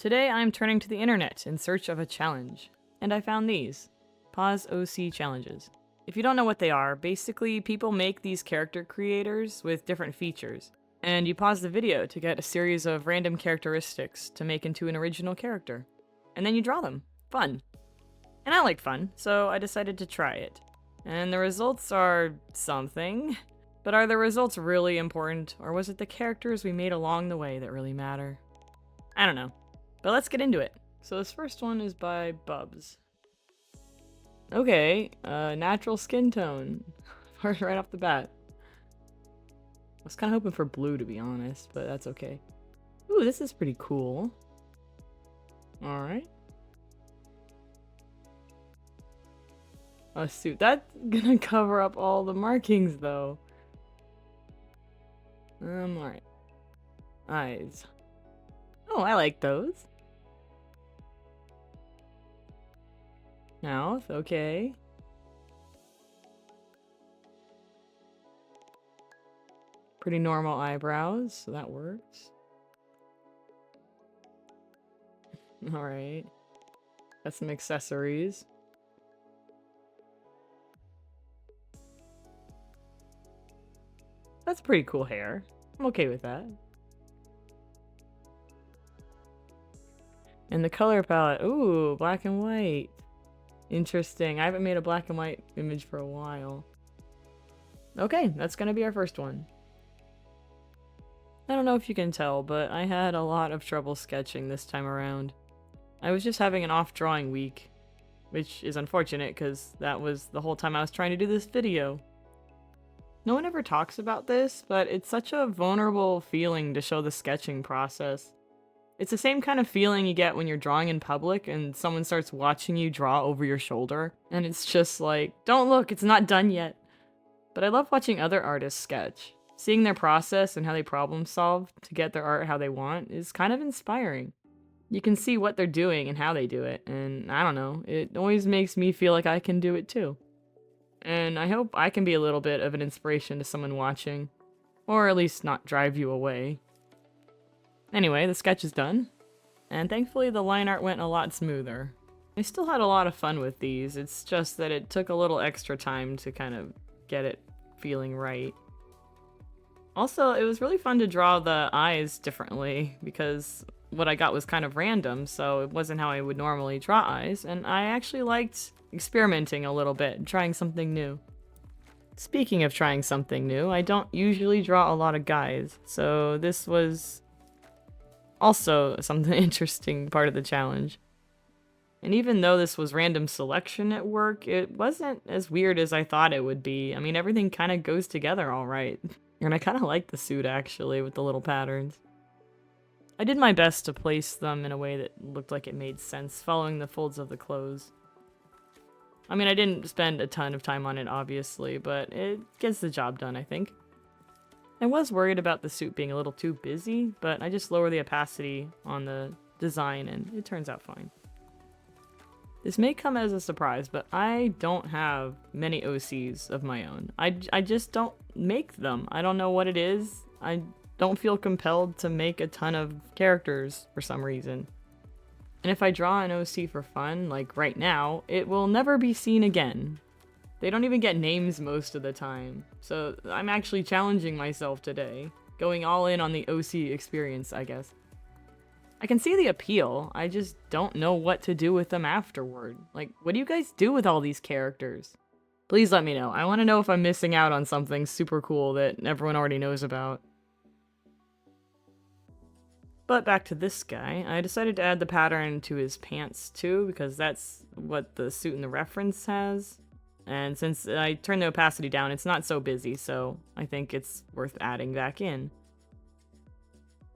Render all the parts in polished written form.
Today I'm turning to the internet in search of a challenge, and I found these. Pause OC challenges. If you don't know what they are, basically people make these character creators with different features, and you pause the video to get a series of random characteristics to make into an original character. And then you draw them. Fun. And I like fun, so I decided to try it. And the results are something. But are the results really important, or was it the characters we made along the way that really matter? I don't know. But let's get into it. So this first one is by Bubs. Okay, natural skin tone. Right off the bat. I was kind of hoping for blue, to be honest, but that's okay. Ooh, this is pretty cool. Alright. A suit. That's gonna cover up all the markings, though. Alright. Eyes. Oh, I like those. Mouth, okay. Pretty normal eyebrows, so that works. Alright. Got some accessories. That's pretty cool hair. I'm okay with that. And the color palette. Ooh, black and white. Interesting. I haven't made a black and white image for a while. Okay, that's gonna be our first one. I don't know if you can tell, but I had a lot of trouble sketching this time around. I was just having an off drawing week, which is unfortunate because that was the whole time I was trying to do this video. No one ever talks about this, but it's such a vulnerable feeling to show the sketching process. It's the same kind of feeling you get when you're drawing in public and someone starts watching you draw over your shoulder, and it's just like, don't look, it's not done yet. But I love watching other artists sketch. Seeing their process and how they problem solve to get their art how they want is kind of inspiring. You can see what they're doing and how they do it, and I don't know, it always makes me feel like I can do it too. And I hope I can be a little bit of an inspiration to someone watching, or at least not drive you away. Anyway, the sketch is done, and thankfully the line art went a lot smoother. I still had a lot of fun with these, it's just that it took a little extra time to kind of get it feeling right. Also, it was really fun to draw the eyes differently, because what I got was kind of random, so it wasn't how I would normally draw eyes, and I actually liked experimenting a little bit and trying something new. Speaking of trying something new, I don't usually draw a lot of guys, so this was also something interesting part of the challenge. And even though this was random selection at work, it wasn't as weird as I thought it would be. I mean, everything kind of goes together all right. And I kind of like the suit, actually, with the little patterns. I did my best to place them in a way that looked like it made sense, following the folds of the clothes. I mean, I didn't spend a ton of time on it, obviously, but it gets the job done, I think. I was worried about the suit being a little too busy, but I just lower the opacity on the design and it turns out fine. This may come as a surprise, but I don't have many OCs of my own. I just don't make them. I don't know what it is. I don't feel compelled to make a ton of characters for some reason. And if I draw an OC for fun, like right now, it will never be seen again. They don't even get names most of the time. So I'm actually challenging myself today, going all in on the OC experience, I guess. I can see the appeal, I just don't know what to do with them afterward. Like, what do you guys do with all these characters? Please let me know. I want to know if I'm missing out on something super cool that everyone already knows about. But back to this guy, I decided to add the pattern to his pants too, because that's what the suit in the reference has. And since I turned the opacity down, it's not so busy, so I think it's worth adding back in.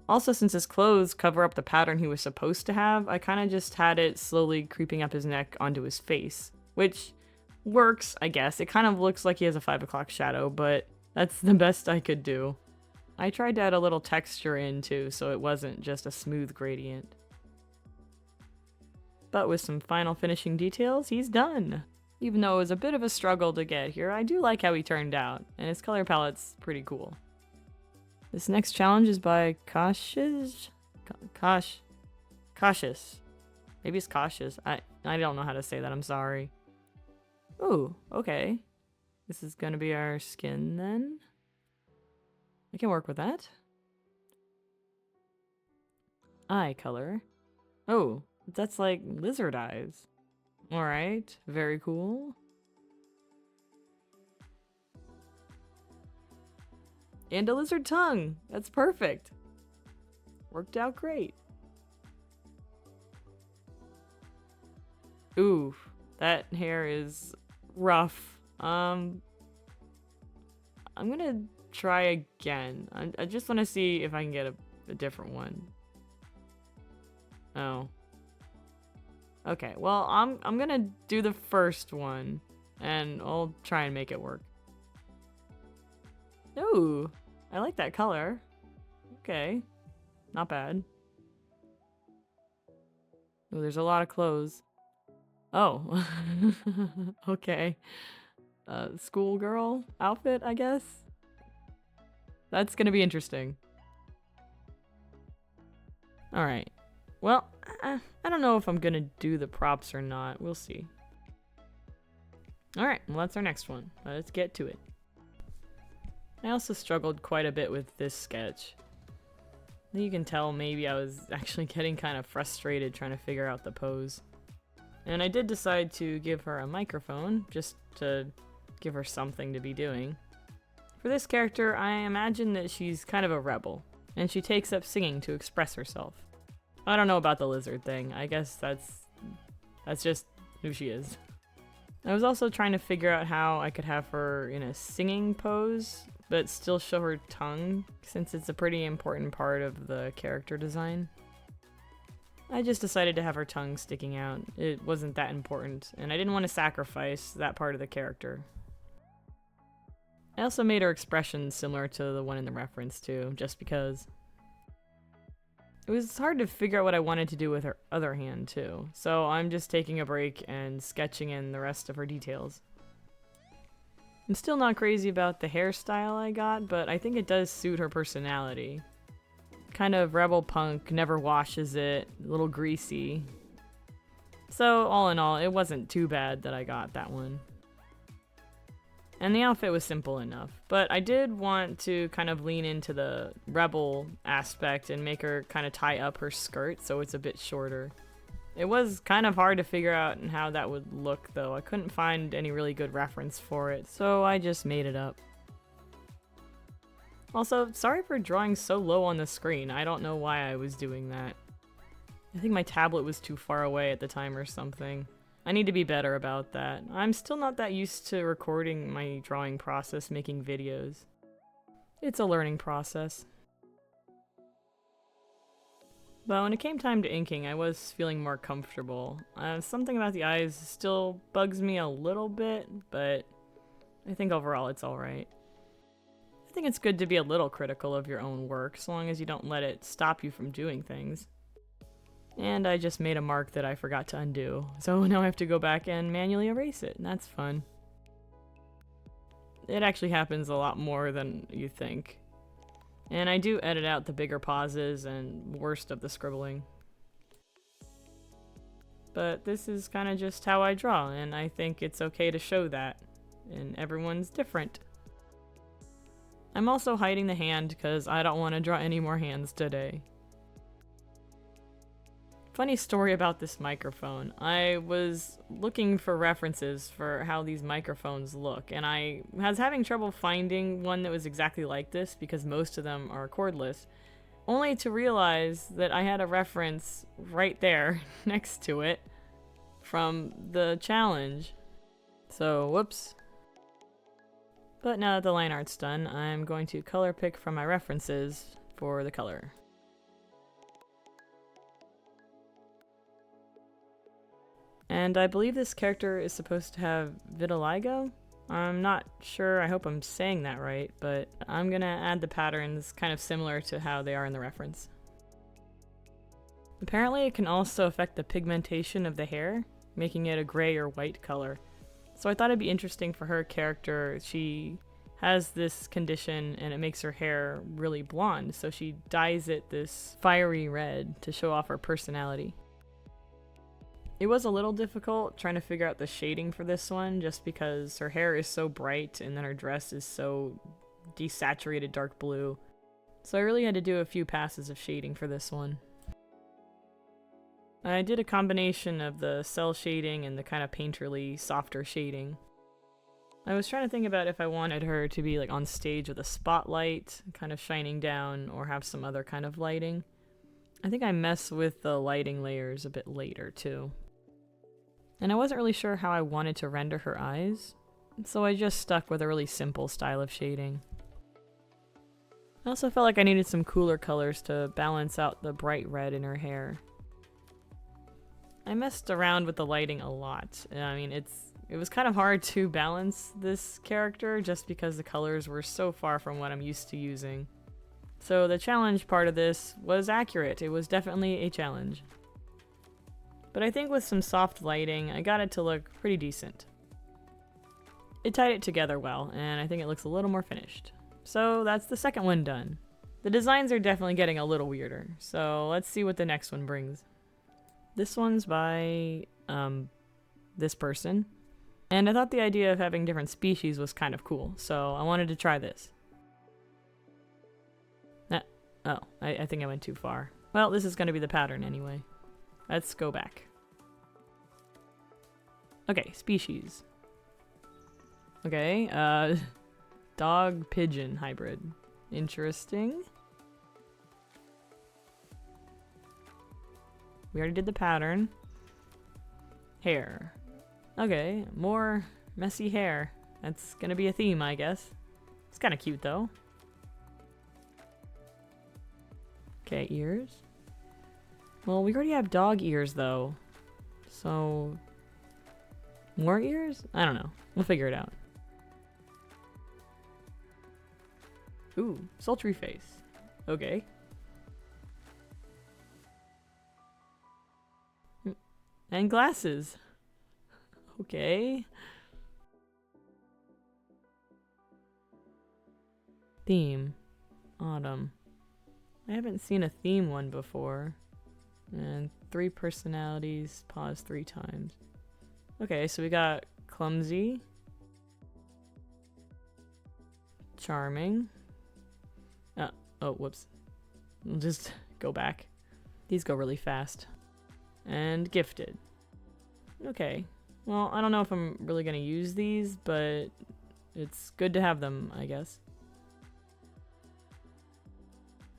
Also, since his clothes cover up the pattern he was supposed to have, I kind of just had it slowly creeping up his neck onto his face, which works, I guess. It kind of looks like he has a 5 o'clock shadow, but that's the best I could do. I tried to add a little texture in too, so it wasn't just a smooth gradient. But with some final finishing details, he's done! Even though it was a bit of a struggle to get here, I do like how he turned out, and his color palette's pretty cool. This next challenge is by Kashij Cautious. Maybe it's cautious. I don't know how to say that, I'm sorry. Ooh, okay. This is gonna be our skin then. I can work with that. Eye color. Oh, that's like lizard eyes. Alright, very cool. And a lizard tongue. That's perfect. Worked out great. Ooh, that hair is rough. I'm gonna try again. I just want to see if I can get a different one. Oh. Okay, well, I'm gonna do the first one, and I'll try and make it work. Ooh, I like that color. Okay, not bad. Ooh, there's a lot of clothes. Oh, okay. Schoolgirl outfit, I guess? That's gonna be interesting. Alright. Well, I don't know if I'm gonna do the props or not. We'll see. Alright, well that's our next one. Let's get to it. I also struggled quite a bit with this sketch. You can tell maybe I was actually getting kind of frustrated trying to figure out the pose. And I did decide to give her a microphone, just to give her something to be doing. For this character, I imagine that she's kind of a rebel, and she takes up singing to express herself. I don't know about the lizard thing. I guess that's just who she is. I was also trying to figure out how I could have her in a singing pose, but still show her tongue, since it's a pretty important part of the character design. I just decided to have her tongue sticking out. It wasn't that important, and I didn't want to sacrifice that part of the character. I also made her expression similar to the one in the reference too, just because. It was hard to figure out what I wanted to do with her other hand too, so I'm just taking a break and sketching in the rest of her details. I'm still not crazy about the hairstyle I got, but I think it does suit her personality. Kind of rebel punk, never washes it, a little greasy. So all in all, it wasn't too bad that I got that one. And the outfit was simple enough, but I did want to kind of lean into the rebel aspect and make her kind of tie up her skirt so it's a bit shorter. It was kind of hard to figure out how that would look though. I couldn't find any really good reference for it, so I just made it up. Also, sorry for drawing so low on the screen. I don't know why I was doing that. I think my tablet was too far away at the time or something. I need to be better about that. I'm still not that used to recording my drawing process, making videos. It's a learning process. But when it came time to inking, I was feeling more comfortable. Something about the eyes still bugs me a little bit, but I think overall it's alright. I think it's good to be a little critical of your own work, so long as you don't let it stop you from doing things. And I just made a mark that I forgot to undo, so now I have to go back and manually erase it, and that's fun. It actually happens a lot more than you think. And I do edit out the bigger pauses and worst of the scribbling. But this is kind of just how I draw, and I think it's okay to show that. And everyone's different. I'm also hiding the hand because I don't want to draw any more hands today. Funny story about this microphone. I was looking for references for how these microphones look, and I was having trouble finding one that was exactly like this because most of them are cordless, only to realize that I had a reference right there next to it from the challenge. So, whoops. But now that the line art's done, I'm going to color pick from my references for the color. And I believe this character is supposed to have vitiligo? I'm not sure, I hope I'm saying that right, but I'm gonna add the patterns kind of similar to how they are in the reference. Apparently it can also affect the pigmentation of the hair, making it a gray or white color. So I thought it'd be interesting for her character. She has this condition and it makes her hair really blonde, so she dyes it this fiery red to show off her personality. It was a little difficult trying to figure out the shading for this one, just because her hair is so bright and then her dress is so desaturated dark blue. So I really had to do a few passes of shading for this one. I did a combination of the cell shading and the kind of painterly, softer shading. I was trying to think about if I wanted her to be like on stage with a spotlight kind of shining down or have some other kind of lighting. I think I mess with the lighting layers a bit later too. And I wasn't really sure how I wanted to render her eyes, so I just stuck with a really simple style of shading. I also felt like I needed some cooler colors to balance out the bright red in her hair. I messed around with the lighting a lot. I mean, it was kind of hard to balance this character just because the colors were so far from what I'm used to using. So the challenge part of this was accurate. It was definitely a challenge. But I think with some soft lighting, I got it to look pretty decent. It tied it together well, and I think it looks a little more finished. So that's the second one done. The designs are definitely getting a little weirder, so let's see what the next one brings. This one's by, this person. And I thought the idea of having different species was kind of cool, so I wanted to try this. I think I went too far. Well, this is going to be the pattern anyway. Let's go back. Okay, species. Okay, dog-pigeon hybrid. Interesting. We already did the pattern. Hair. Okay, more messy hair. That's gonna be a theme, I guess. It's kinda cute, though. Okay, ears. Well, we already have dog ears, though. So... more ears? I don't know. We'll figure it out. Ooh, sultry face. Okay. And glasses. Okay. Theme. Autumn. I haven't seen a theme one before. And 3 personalities. Pause 3 times. Okay, so we got clumsy. Charming. Oh, whoops. We'll just go back. These go really fast. And gifted. Okay. Well, I don't know if I'm really gonna use these, but it's good to have them, I guess.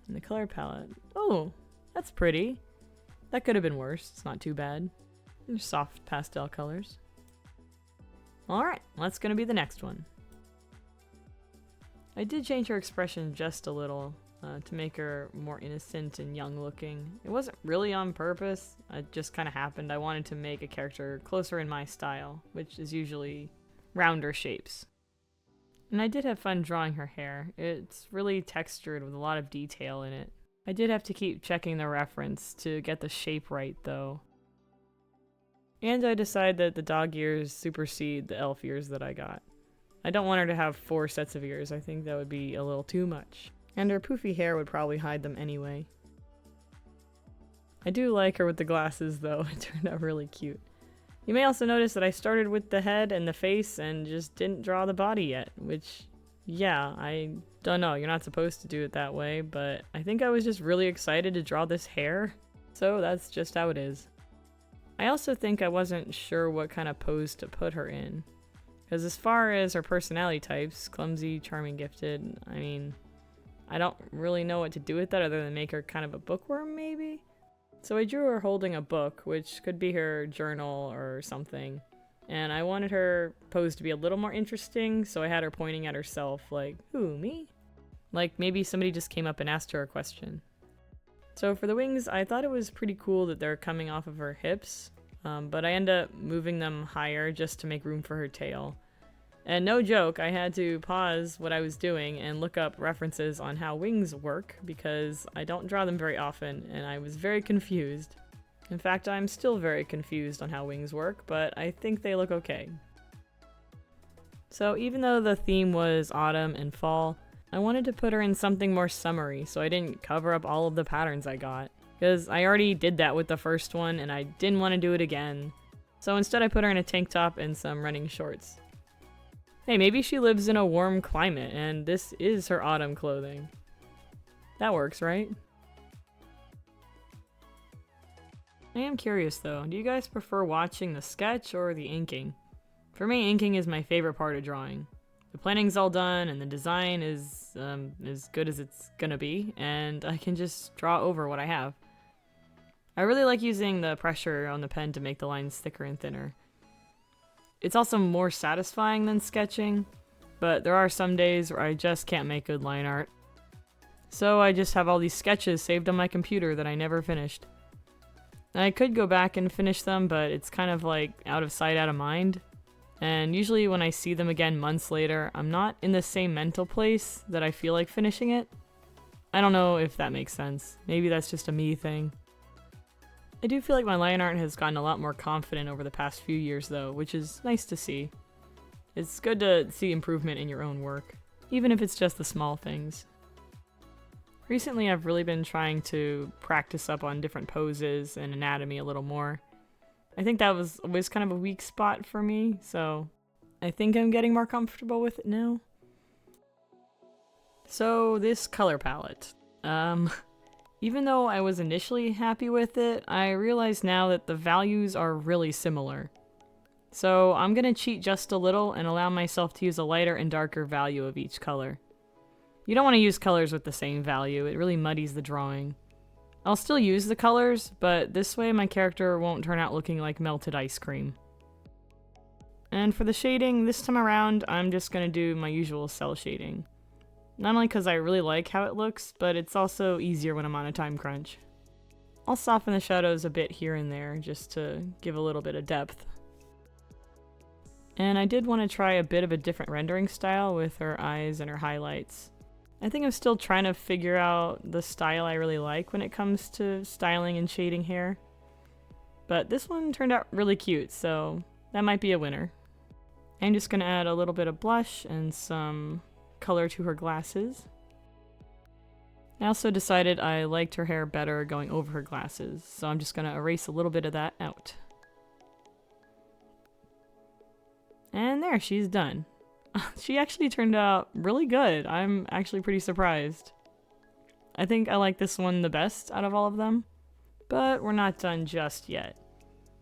And the color palette. Oh, that's pretty. That could have been worse. It's not too bad. They're soft pastel colors. Alright, that's gonna be the next one. I did change her expression just a little to make her more innocent and young looking. It wasn't really on purpose. It just kind of happened. I wanted to make a character closer in my style, which is usually rounder shapes. And I did have fun drawing her hair. It's really textured with a lot of detail in it. I did have to keep checking the reference to get the shape right, though. And I decided that the dog ears supersede the elf ears that I got. I don't want her to have 4 sets of ears. I think that would be a little too much. And her poofy hair would probably hide them anyway. I do like her with the glasses, though. It turned out really cute. You may also notice that I started with the head and the face and just didn't draw the body yet, which, yeah, I don't know. You're not supposed to do it that way, but I think I was just really excited to draw this hair. So that's just how it is. I also think I wasn't sure what kind of pose to put her in. Because as far as her personality types, clumsy, charming, gifted, I mean, I don't really know what to do with that other than make her kind of a bookworm, maybe? So I drew her holding a book, which could be her journal or something. And I wanted her pose to be a little more interesting, so I had her pointing at herself like, who, me? Like maybe somebody just came up and asked her a question. So for the wings, I thought it was pretty cool that they're coming off of her hips. But I end up moving them higher just to make room for her tail. And no joke, I had to pause what I was doing and look up references on how wings work because I don't draw them very often and I was very confused. In fact, I'm still very confused on how wings work, but I think they look okay. So even though the theme was autumn and fall, I wanted to put her in something more summery so I didn't cover up all of the patterns I got. Because I already did that with the first one and I didn't want to do it again. So instead I put her in a tank top and some running shorts. Hey, maybe she lives in a warm climate and this is her autumn clothing. That works, right? I am curious though, do you guys prefer watching the sketch or the inking? For me, inking is my favorite part of drawing. The planning's all done and the design is as good as it's gonna be, and I can just draw over what I have. I really like using the pressure on the pen to make the lines thicker and thinner. It's also more satisfying than sketching, but there are some days where I just can't make good line art. So I just have all these sketches saved on my computer that I never finished. I could go back and finish them, but it's kind of like out of sight, out of mind. And usually when I see them again months later, I'm not in the same mental place that I feel like finishing it. I don't know if that makes sense. Maybe that's just a me thing. I do feel like my line art has gotten a lot more confident over the past few years though, which is nice to see. It's good to see improvement in your own work, even if it's just the small things. Recently I've really been trying to practice up on different poses and anatomy a little more. I think that was always kind of a weak spot for me, so I think I'm getting more comfortable with it now. So this color palette. Even though I was initially happy with it, I realize now that the values are really similar. So I'm gonna cheat just a little and allow myself to use a lighter and darker value of each color. You don't want to use colors with the same value, it really muddies the drawing. I'll still use the colors, but this way my character won't turn out looking like melted ice cream. And for the shading, this time around, I'm just gonna do my usual cell shading. Not only because I really like how it looks, but it's also easier when I'm on a time crunch. I'll soften the shadows a bit here and there, just to give a little bit of depth. And I did want to try a bit of a different rendering style with her eyes and her highlights. I think I'm still trying to figure out the style I really like when it comes to styling and shading hair. But this one turned out really cute, so that might be a winner. I'm just going to add a little bit of blush and some color to her glasses. I also decided I liked her hair better going over her glasses, so I'm just going to erase a little bit of that out. And there, she's done. She actually turned out really good. I'm actually pretty surprised. I think I like this one the best out of all of them. But we're not done just yet.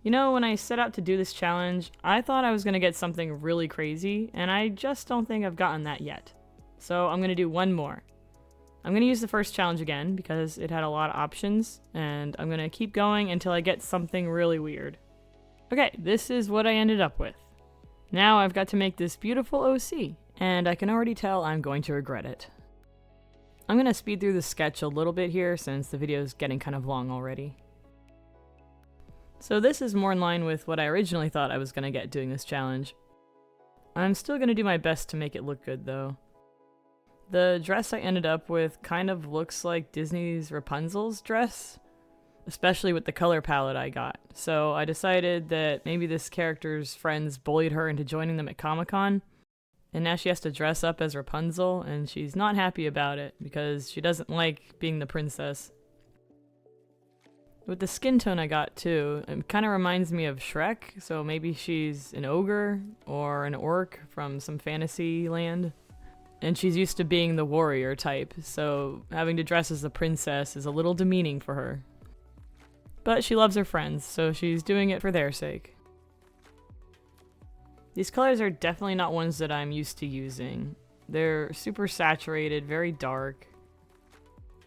You know, when I set out to do this challenge, I thought I was going to get something really crazy, and I just don't think I've gotten that yet. So I'm going to do one more. I'm going to use the first challenge again because it had a lot of options, and I'm going to keep going until I get something really weird. Okay, this is what I ended up with. Now I've got to make this beautiful OC, and I can already tell I'm going to regret it. I'm going to speed through the sketch a little bit here since the video is getting kind of long already. So this is more in line with what I originally thought I was going to get doing this challenge. I'm still going to do my best to make it look good though. The dress I ended up with kind of looks like Disney's Rapunzel's dress, especially with the color palette I got. So I decided that maybe this character's friends bullied her into joining them at Comic-Con, and now she has to dress up as Rapunzel, and she's not happy about it because she doesn't like being the princess. With the skin tone I got too, it kind of reminds me of Shrek, so maybe she's an ogre or an orc from some fantasy land. And she's used to being the warrior type, so having to dress as the princess is a little demeaning for her. But she loves her friends, so she's doing it for their sake. These colors are definitely not ones that I'm used to using. They're super saturated, very dark.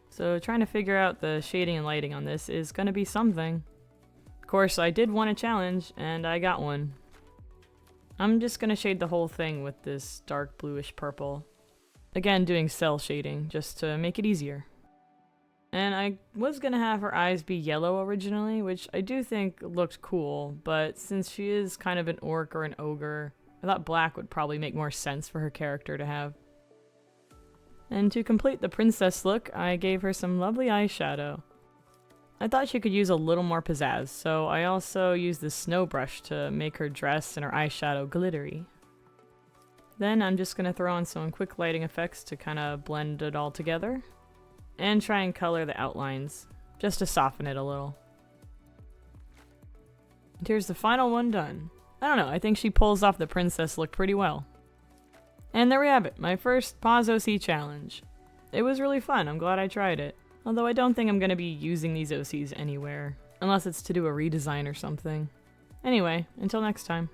So trying to figure out the shading and lighting on this is going to be something. Of course, I did want a challenge, and I got one. I'm just going to shade the whole thing with this dark bluish purple. Again, doing cell shading, just to make it easier. And I was going to have her eyes be yellow originally, which I do think looked cool, but since she is kind of an orc or an ogre, I thought black would probably make more sense for her character to have. And to complete the princess look, I gave her some lovely eyeshadow. I thought she could use a little more pizzazz, so I also used the snow brush to make her dress and her eyeshadow glittery. Then I'm just gonna throw on some quick lighting effects to kind of blend it all together. And try and color the outlines, just to soften it a little. And here's the final one done. I don't know, I think she pulls off the princess look pretty well. And there we have it, my first Paws OC challenge. It was really fun, I'm glad I tried it. Although I don't think I'm gonna be using these OCs anywhere, unless it's to do a redesign or something. Anyway, until next time.